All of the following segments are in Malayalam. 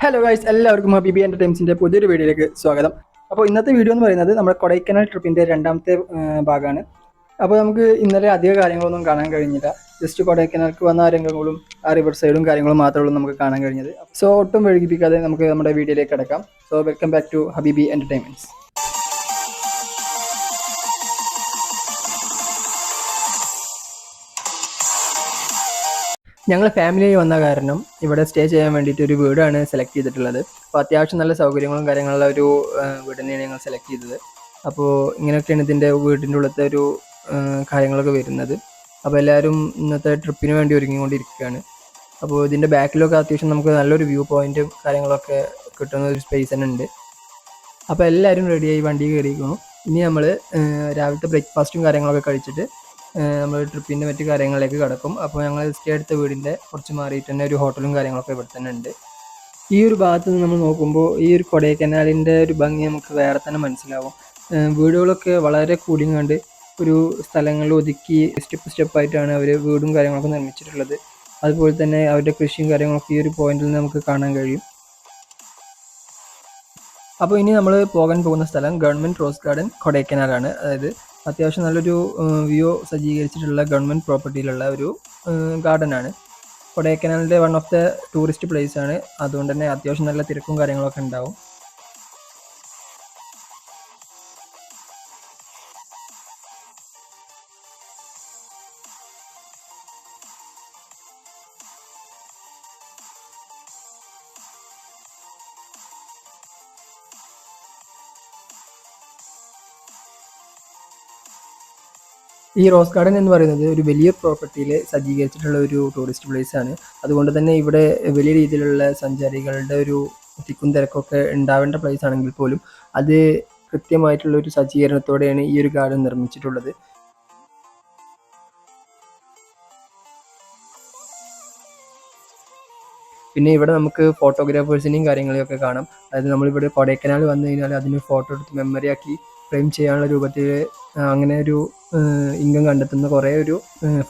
ഹലോ ഗൈസ്, എല്ലാവർക്കും ഹബീബി എൻ്റർടൈൻമെൻറ്റ്സിൻ്റെ പുതിയൊരു വീഡിയോയിലേക്ക് സ്വാഗതം. അപ്പോൾ ഇന്നത്തെ വീഡിയോ എന്ന് പറയുന്നത് നമ്മുടെ കൊടൈക്കനാൽ ട്രിപ്പിൻ്റെ രണ്ടാമത്തെ ഭാഗമാണ്. അപ്പോൾ നമുക്ക് ഇന്നലെ അധിക കാര്യങ്ങളൊന്നും കാണാൻ കഴിഞ്ഞില്ല. ജസ്റ്റ് കൊടൈക്കനാൽക്ക് വന്ന ആ രംഗങ്ങളും ആ റിവർ സൈഡും കാര്യങ്ങളും മാത്രമേ ഉള്ളൂ നമുക്ക് കാണാൻ കഴിഞ്ഞത്. സോ ഒട്ടും വൈകിപ്പിക്കാതെ നമുക്ക് നമ്മുടെ വീഡിയോയിലേക്ക് കിടക്കാം. സോ വെൽക്കം ബാക്ക് ടു ഹബീബി എൻ്റർടൈൻമെൻറ്റ്സ്. ഞങ്ങൾ ഫാമിലിയായി വന്ന കാരണം ഇവിടെ സ്റ്റേ ചെയ്യാൻ വേണ്ടിയിട്ട് ഒരു വീടാണ് സെലക്ട് ചെയ്തിട്ടുള്ളത്. അപ്പോൾ അത്യാവശ്യം നല്ല സൗകര്യങ്ങളും കാര്യങ്ങളുള്ള ഒരു വീട് തന്നെയാണ് ഞങ്ങൾ സെലക്ട് ചെയ്തത്. അപ്പോൾ ഇങ്ങനെയൊക്കെയാണ് ഇതിൻ്റെ വീടിൻ്റെ ഉള്ളത്തെ ഒരു കാര്യങ്ങളൊക്കെ വരുന്നത്. അപ്പോൾ എല്ലാവരും ഇന്നത്തെ ട്രിപ്പിന് വേണ്ടി ഒരുങ്ങിക്കൊണ്ടിരിക്കുകയാണ്. അപ്പോൾ ഇതിൻ്റെ ബാക്കിലൊക്കെ അത്യാവശ്യം നമുക്ക് നല്ലൊരു വ്യൂ പോയിൻറ്റും കാര്യങ്ങളൊക്കെ കിട്ടുന്ന ഒരു സ്പേസ് തന്നെ ഉണ്ട്. അപ്പോൾ എല്ലാവരും റെഡിയായി വണ്ടി കയറിയിരിക്കുന്നു. ഇനി നമ്മൾ രാവിലത്തെ ബ്രേക്ക്ഫാസ്റ്റും കാര്യങ്ങളൊക്കെ കഴിച്ചിട്ട് നമ്മൾ ട്രിപ്പിൻ്റെ മറ്റു കാര്യങ്ങളിലേക്ക് കിടക്കും. അപ്പോൾ ഞങ്ങൾ സ്റ്റേ എടുത്ത വീടിൻ്റെ കുറച്ച് മാറിയിട്ട് തന്നെ ഒരു ഹോട്ടലും കാര്യങ്ങളൊക്കെ ഇവിടെ തന്നെ ഉണ്ട്. ഈ ഒരു ഭാഗത്ത് നിന്ന് നമ്മൾ നോക്കുമ്പോൾ ഈ ഒരു കൊടൈക്കനാലിൻ്റെ ഒരു ഭംഗി നമുക്ക് വേറെ തന്നെ മനസ്സിലാവും. വീടുകളൊക്കെ വളരെ കൂടിങ്ങാണ്ട് ഒരു സ്ഥലങ്ങളിൽ ഒതുക്കി സ്റ്റെപ്പായിട്ടാണ് അവർ വീടും കാര്യങ്ങളൊക്കെ നിർമ്മിച്ചിട്ടുള്ളത്. അതുപോലെ തന്നെ അവരുടെ കൃഷിയും കാര്യങ്ങളൊക്കെ ഈ ഒരു പോയിന്റിൽ നിന്ന് നമുക്ക് കാണാൻ കഴിയും. അപ്പോൾ ഇനി നമ്മൾ പോകാൻ പോകുന്ന സ്ഥലം ഗവൺമെൻറ് റോസ് ഗാർഡൻ കൊടൈക്കനാലാണ്. അതായത് അത്യാവശ്യം നല്ലൊരു വ്യൂ സജ്ജീകരിച്ചിട്ടുള്ള ഗവൺമെൻറ് പ്രോപ്പർട്ടിയിലുള്ള ഒരു ഗാർഡനാണ്. കൊടൈക്കനാലിൻ്റെ one of the tourist place ആണ്. അതുകൊണ്ട് തന്നെ അത്യാവശ്യം നല്ല തിരക്കും കാര്യങ്ങളൊക്കെ ഉണ്ടാവും. ഈ റോസ് ഗാർഡൻ എന്ന് പറയുന്നത് ഒരു വലിയ പ്രോപ്പർട്ടിയിൽ സജ്ജീകരിച്ചിട്ടുള്ള ഒരു ടൂറിസ്റ്റ് പ്ലേസ് ആണ്. അതുകൊണ്ട് തന്നെ ഇവിടെ വലിയ രീതിയിലുള്ള സഞ്ചാരികളുടെ ഒരു തിക്കും തിരക്കൊക്കെ ഉണ്ടാവേണ്ട പ്ലേസ് ആണെങ്കിൽ പോലും അത് കൃത്യമായിട്ടുള്ള ഒരു സജ്ജീകരണത്തോടെയാണ് ഈ ഒരു ഗാർഡൻ നിർമ്മിച്ചിട്ടുള്ളത്. പിന്നെ ഇവിടെ നമുക്ക് ഫോട്ടോഗ്രാഫേഴ്സിനെയും കാര്യങ്ങളെയൊക്കെ കാണാം. അതായത് നമ്മളിവിടെ കൊടൈക്കനാൽ വന്നു കഴിഞ്ഞാൽ അതിന് ഫോട്ടോ എടുത്ത് മെമ്മറി ആക്കി ഫ്രെയിം ചെയ്യാനുള്ള രൂപത്തിൽ അങ്ങനെ ഒരു ഇൻകം കണ്ടെത്തുന്ന കുറേ ഒരു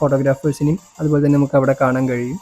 ഫോട്ടോഗ്രാഫേഴ്സിനെയും അതുപോലെ തന്നെ നമുക്ക് അവിടെ കാണാൻ കഴിയും.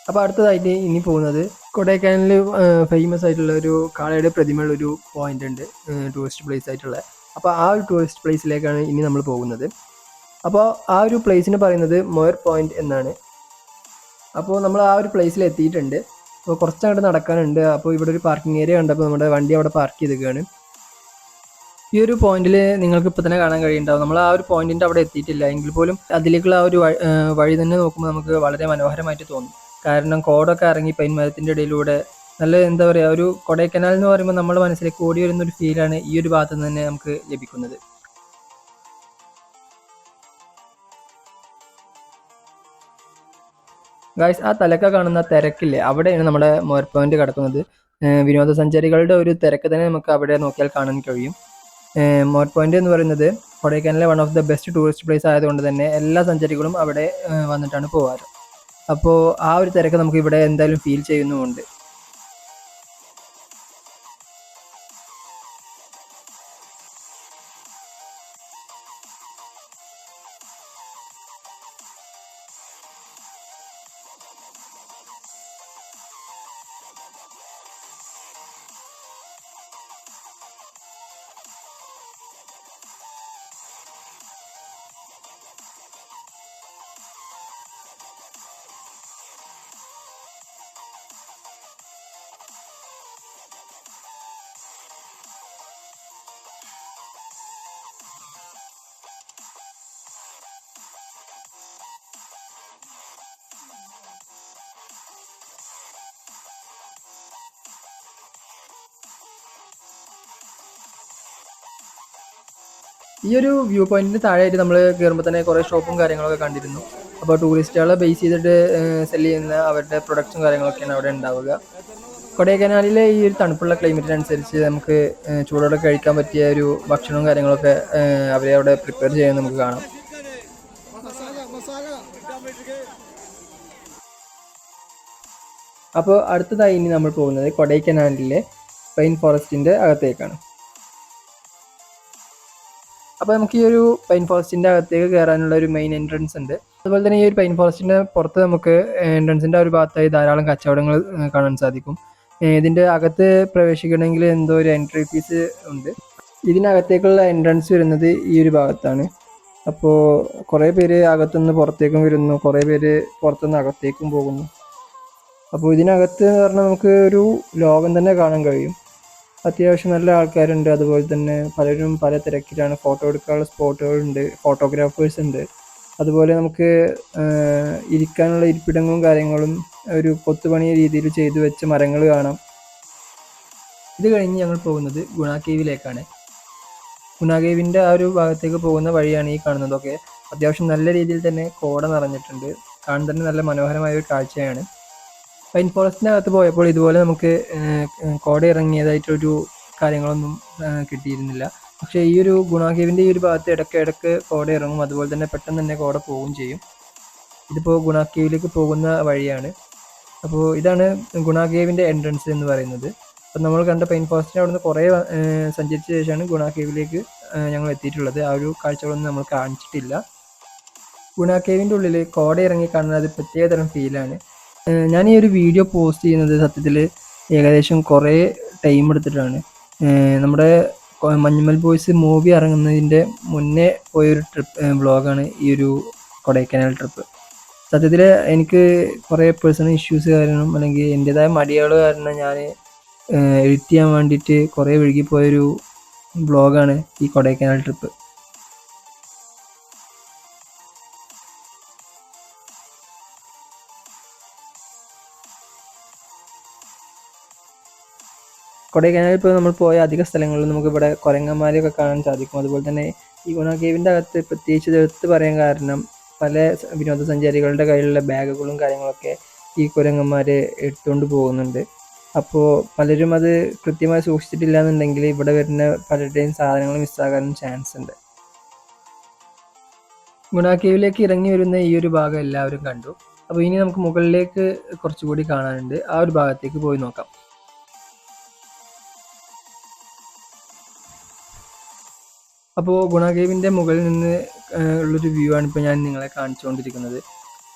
അപ്പോൾ അടുത്തതായിട്ട് ഇനി പോകുന്നത് കൊടൈക്കനാലിൽ ഫേമസ് ആയിട്ടുള്ള ഒരു കാളയുടെ പ്രതിമയുള്ള ഒരു പോയിന്റ് ഉണ്ട്, ടൂറിസ്റ്റ് പ്ലേസ് ആയിട്ടുള്ള. അപ്പോൾ ആ ഒരു ടൂറിസ്റ്റ് പ്ലേസിലേക്കാണ് ഇനി നമ്മൾ പോകുന്നത്. അപ്പോൾ ആ ഒരു പ്ലേസിന് പറയുന്നത് മൊയർ പോയിന്റ് എന്നാണ്. അപ്പോൾ നമ്മൾ ആ ഒരു പ്ലേസിൽ എത്തിയിട്ടുണ്ട്. അപ്പോൾ കുറച്ചങ്ങോട്ട് നടക്കാനുണ്ട്. അപ്പോൾ ഇവിടെ ഒരു പാർക്കിംഗ് ഏരിയ കണ്ടപ്പോൾ നമ്മുടെ വണ്ടി അവിടെ പാർക്ക് ചെയ്തിരിക്കുകയാണ്. ഈ ഒരു പോയിന്റിൽ നിങ്ങൾക്ക് ഇപ്പോൾ തന്നെ കാണാൻ കഴിയുന്നുണ്ടാവും, നമ്മൾ ആ ഒരു പോയിന്റിൻ്റെ അവിടെ എത്തിയിട്ടില്ല എങ്കിൽ പോലും അതിലേക്കുള്ള ആ ഒരു വഴി തന്നെ നോക്കുമ്പോൾ നമുക്ക് വളരെ മനോഹരമായിട്ട് തോന്നും. കാരണം കോടൊക്കെ ഇറങ്ങി പൈൻ മരത്തിൻ്റെ ഇടയിലൂടെ നല്ല എന്താ പറയുക, ഒരു കൊടൈക്കനാൽ എന്ന് പറയുമ്പോൾ നമ്മുടെ മനസ്സിലേക്ക് ഓടി വരുന്നൊരു ഫീലാണ് ഈ ഒരു ഭാഗത്ത് നിന്ന് തന്നെ നമുക്ക് ലഭിക്കുന്നത്. ഗായ്സ്, ആ തലക്ക കാണുന്ന തിരക്കില്ലേ, അവിടെയാണ് നമ്മുടെ മൊയർ പോയിന്റ് കിടക്കുന്നത്. വിനോദസഞ്ചാരികളുടെ ഒരു തിരക്ക് തന്നെ നമുക്ക് അവിടെ നോക്കിയാൽ കാണാൻ കഴിയും. മൊയർ പോയിന്റ് എന്ന് പറയുന്നത് കൊടൈക്കനാലിലെ one of the best tourist place ആയതുകൊണ്ട് തന്നെ എല്ലാ സഞ്ചാരികളും അവിടെ വന്നിട്ടാണ് പോകാറ്. അപ്പോൾ ആ ഒരു തിരക്ക് നമുക്ക് ഇവിടെ എന്തായാലും ഫീൽ ചെയ്യുന്നുമുണ്ട്. ഈ ഒരു വ്യൂ പോയിന്റിന് താഴെയായിട്ട് നമ്മൾ കയറുമ്പോൾ തന്നെ കുറേ ഷോപ്പും കാര്യങ്ങളൊക്കെ കണ്ടിരുന്നു. അപ്പോൾ ടൂറിസ്റ്റുകളെ ബേസ് ചെയ്തിട്ട് സെല് ചെയ്യുന്ന അവരുടെ പ്രൊഡക്ട്സും കാര്യങ്ങളൊക്കെയാണ് അവിടെ ഉണ്ടാവുക. കൊടൈക്കനാലിലെ ഈ ഒരു തണുപ്പുള്ള ക്ലൈമറ്റിനനുസരിച്ച് നമുക്ക് ചൂടോടെ കഴിക്കാൻ പറ്റിയ ഒരു ഭക്ഷണവും കാര്യങ്ങളൊക്കെ അവരെ അവിടെ പ്രിപ്പയർ ചെയ്യാൻ നമുക്ക് കാണാം. അപ്പോൾ അടുത്തതായി ഇനി നമ്മൾ പോകുന്നത് കൊടൈക്കനാലിലെ പൈൻ ഫോറസ്റ്റിൻ്റെ അകത്തേക്കാണ്. അപ്പോൾ നമുക്ക് ഈ ഒരു പൈൻ ഫോറസ്റ്റിൻ്റെ അകത്തേക്ക് കയറാനുള്ള ഒരു മെയിൻ എൻട്രൻസ് ഉണ്ട്. അതുപോലെ തന്നെ ഈ ഒരു പൈൻ ഫോറസ്റ്റിൻ്റെ പുറത്ത് നമുക്ക് എൻട്രൻസിൻ്റെ ഒരു ഭാഗത്തായി ധാരാളം കച്ചവടങ്ങൾ കാണാൻ സാധിക്കും. ഇതിൻ്റെ അകത്ത് പ്രവേശിക്കണമെങ്കിൽ എന്തോ ഒരു എൻട്രി ഫീസ് ഉണ്ട്. ഇതിനകത്തേക്കുള്ള എൻട്രൻസ് വരുന്നത് ഈ ഒരു ഭാഗത്താണ്. അപ്പോൾ കുറേ പേര് അകത്തുനിന്ന് പുറത്തേക്കും വരുന്നു, കുറേ പേര് പുറത്തുനിന്ന് അകത്തേക്കും പോകുന്നു. അപ്പോൾ ഇതിനകത്ത് എന്ന് പറഞ്ഞാൽ നമുക്ക് ഒരു ലോകം തന്നെ കാണാൻ കഴിയും. അത്യാവശ്യം നല്ല ആൾക്കാരുണ്ട്. അതുപോലെ തന്നെ പലരും പല തിരക്കിലാണ്. ഫോട്ടോ എടുക്കാനുള്ള സ്പോട്ടുകളുണ്ട്, ഫോട്ടോഗ്രാഫേഴ്സ് ഉണ്ട്. അതുപോലെ നമുക്ക് ഇരിക്കാനുള്ള ഇരിപ്പിടങ്ങളും കാര്യങ്ങളും ഒരു കൊത്തുപണി രീതിയിൽ ചെയ്തു വെച്ച മരങ്ങൾ കാണാം. ഇത് കഴിഞ്ഞ് ഞങ്ങൾ പോകുന്നത് ഗുണ കേവിലേക്കാണ്. ഗുണ കേവിൻ്റെ ആ ഒരു ഭാഗത്തേക്ക് പോകുന്ന വഴിയാണ് ഈ കാണുന്നതൊക്കെ. അത്യാവശ്യം നല്ല രീതിയിൽ തന്നെ കോട നിറഞ്ഞിട്ടുണ്ട്. കാണാൻ തന്നെ നല്ല മനോഹരമായ ഒരു കാഴ്ചയാണ്. പൈൻ ഫോറസ്റ്റിനകത്ത് പോയപ്പോൾ ഇതുപോലെ നമുക്ക് കോട ഇറങ്ങിയതായിട്ടൊരു കാര്യങ്ങളൊന്നും കിട്ടിയിരുന്നില്ല. പക്ഷേ ഈ ഒരു ഗുണ കേവിൻ്റെ ഈ ഒരു ഭാഗത്ത് ഇടയ്ക്ക് കോട ഇറങ്ങും. അതുപോലെ തന്നെ പെട്ടെന്ന് തന്നെ കോട പോവുകയും ചെയ്യും. ഇതിപ്പോൾ ഗുണ കേവിലേക്ക് പോകുന്ന വഴിയാണ്. അപ്പോൾ ഇതാണ് ഗുണ കേവിൻ്റെ എൻട്രൻസ് എന്ന് പറയുന്നത്. അപ്പം നമ്മൾ കണ്ട പൈൻ ഫോറസ്റ്റിന് അവിടെ നിന്ന് കുറേ സഞ്ചരിച്ച ശേഷമാണ് ഗുണ കേവിലേക്ക് ഞങ്ങൾ എത്തിയിട്ടുള്ളത്. ആ ഒരു കാഴ്ചകളൊന്നും നമ്മൾ കാണിച്ചിട്ടില്ല. ഗുണ കേവിൻ്റെ ഉള്ളിൽ കോട ഇറങ്ങി കാണുന്നത് പ്രത്യേകതരം ഫീലാണ്. ഞാൻ ഈ ഒരു വീഡിയോ പോസ്റ്റ് ചെയ്യുന്നത് സത്യത്തിൽ ഏകദേശം കുറേ ടൈം എടുത്തിട്ടാണ്. നമ്മുടെ മഞ്ഞുമൽ ബോയ്സ് മൂവി ഇറങ്ങുന്നതിൻ്റെ മുന്നേ പോയൊരു വ്ളോഗാണ് ഈ ഒരു കൊടൈക്കനാൽ ട്രിപ്പ്. സത്യത്തിൽ എനിക്ക് കുറേ പേഴ്സണൽ ഇഷ്യൂസ് കാരണം അല്ലെങ്കിൽ എൻ്റേതായ മടികൾ കാരണം ഞാൻ എഡിറ്റ് ചെയ്യാൻ വേണ്ടിയിട്ട് കുറേ വൈകിപ്പോയൊരു വ്ളോഗാണ് ഈ കൊടൈക്കനാൽ ട്രിപ്പ്. കൊടൈക്കനാലിൽ ഇപ്പോൾ നമ്മൾ പോയ അധിക സ്ഥലങ്ങളിലും നമുക്കിവിടെ കുരങ്ങന്മാരെയൊക്കെ കാണാൻ സാധിക്കും. അതുപോലെ തന്നെ ഈ ഗുണ കേവിൻ്റെ അകത്ത് പ്രത്യേകിച്ച് എടുത്ത് പറയാൻ കാരണം പല വിനോദസഞ്ചാരികളുടെ കയ്യിലുള്ള ബാഗുകളും കാര്യങ്ങളൊക്കെ ഈ കുരങ്ങന്മാർ എടുത്തുകൊണ്ട് പോകുന്നുണ്ട്. അപ്പോൾ പലരും അത് കൃത്യമായി സൂക്ഷിച്ചിട്ടില്ല എന്നുണ്ടെങ്കിൽ ഇവിടെ വരുന്ന പലരുടെയും സാധനങ്ങൾ മിസ്സാകാനും ചാൻസ് ഉണ്ട്. ഗുണ കേവിലേക്ക് ഇറങ്ങി വരുന്ന ഈ ഒരു ഭാഗം എല്ലാവരും കണ്ടു. അപ്പോൾ ഇനി നമുക്ക് മുകളിലേക്ക് കുറച്ചുകൂടി കാണാനുണ്ട്. ആ ഒരു ഭാഗത്തേക്ക് പോയി നോക്കാം. അപ്പോൾ ഗുണ കേവിൻ്റെ മുകളിൽ നിന്ന് ഉള്ളൊരു വ്യൂ ആണ് ഇപ്പോൾ ഞാൻ നിങ്ങളെ കാണിച്ചുകൊണ്ടിരിക്കുന്നത്.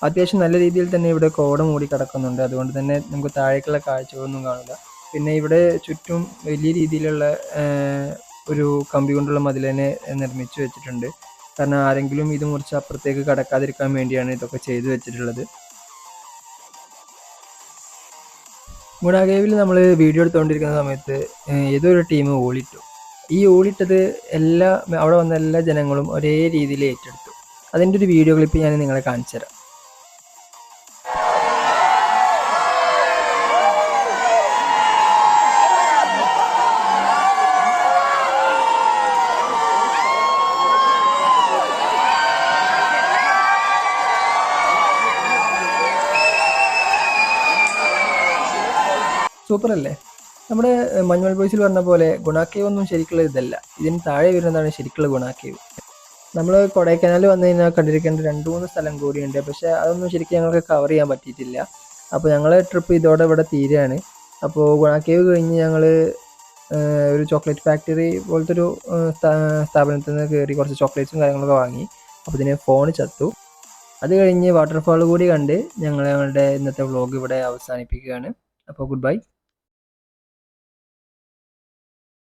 അത്യാവശ്യം നല്ല രീതിയിൽ തന്നെ ഇവിടെ കോട മൂടി കിടക്കുന്നുണ്ട്. അതുകൊണ്ട് തന്നെ നമുക്ക് താഴേക്കുള്ള കാഴ്ചകളൊന്നും കാണില്ല. പിന്നെ ഇവിടെ ചുറ്റും വലിയ രീതിയിലുള്ള ഒരു കമ്പി കൊണ്ടുള്ള മതിൽ തന്നെ നിർമ്മിച്ചു വെച്ചിട്ടുണ്ട്. കാരണം ആരെങ്കിലും ഇത് മുറിച്ച് അപ്പുറത്തേക്ക് കടക്കാതിരിക്കാൻ വേണ്ടിയാണ് ഇതൊക്കെ ചെയ്തു വെച്ചിട്ടുള്ളത്. ഗുണ കേവിൽ നമ്മൾ വീഡിയോ എടുത്തുകൊണ്ടിരിക്കുന്ന സമയത്ത് ഏതോ ഒരു ടീം ഓളിട്ടു. ഈ ഓളിട്ടത് അവിടെ വന്ന എല്ലാ ജനങ്ങളും ഒരേ രീതിയിൽ ഏറ്റെടുത്തു. അതിൻ്റെ ഒരു വീഡിയോ ക്ലിപ്പ് ഞാൻ നിങ്ങളെ കാണിച്ചു തരാം. സൂപ്പർ അല്ലേ? നമ്മുടെ മഞ്ഞുമൽ ബോയ്സിൽ പറഞ്ഞ പോലെ ഗുണ കേവ് ഒന്നും ശരിക്കുള്ള ഇതല്ല. ഇതിന് താഴെ വരുന്നതാണ് ശരിക്കുള്ള ഗുണ കേവ്. നമ്മൾ കൊടൈക്കനാൽ വന്നു കഴിഞ്ഞാൽ കണ്ടിരിക്കേണ്ട 2-3 സ്ഥലം കൂടിയുണ്ട്. പക്ഷേ അതൊന്നും ശരിക്കും ഞങ്ങൾക്ക് കവർ ചെയ്യാൻ പറ്റിയിട്ടില്ല. അപ്പോൾ ഞങ്ങളെ ട്രിപ്പ് ഇതോടെ ഇവിടെ തീരുകയാണ്. അപ്പോൾ ഗുണ കേവ് കഴിഞ്ഞ് ഞങ്ങൾ ഒരു ചോക്ലേറ്റ് ഫാക്ടറി പോലത്തെ ഒരു സ്ഥാപനത്തിൽ നിന്ന് കയറി കുറച്ച് ചോക്ലേറ്റ്സും കാര്യങ്ങളൊക്കെ വാങ്ങി. അപ്പോൾ ഇതിന് ഫോൺ ചത്തു. അത് കഴിഞ്ഞ് വാട്ടർഫാൾ കൂടി കണ്ട് ഞങ്ങളുടെ ഇന്നത്തെ വ്ളോഗ് ഇവിടെ അവസാനിപ്പിക്കുകയാണ്. അപ്പോൾ ഗുഡ് ബൈ.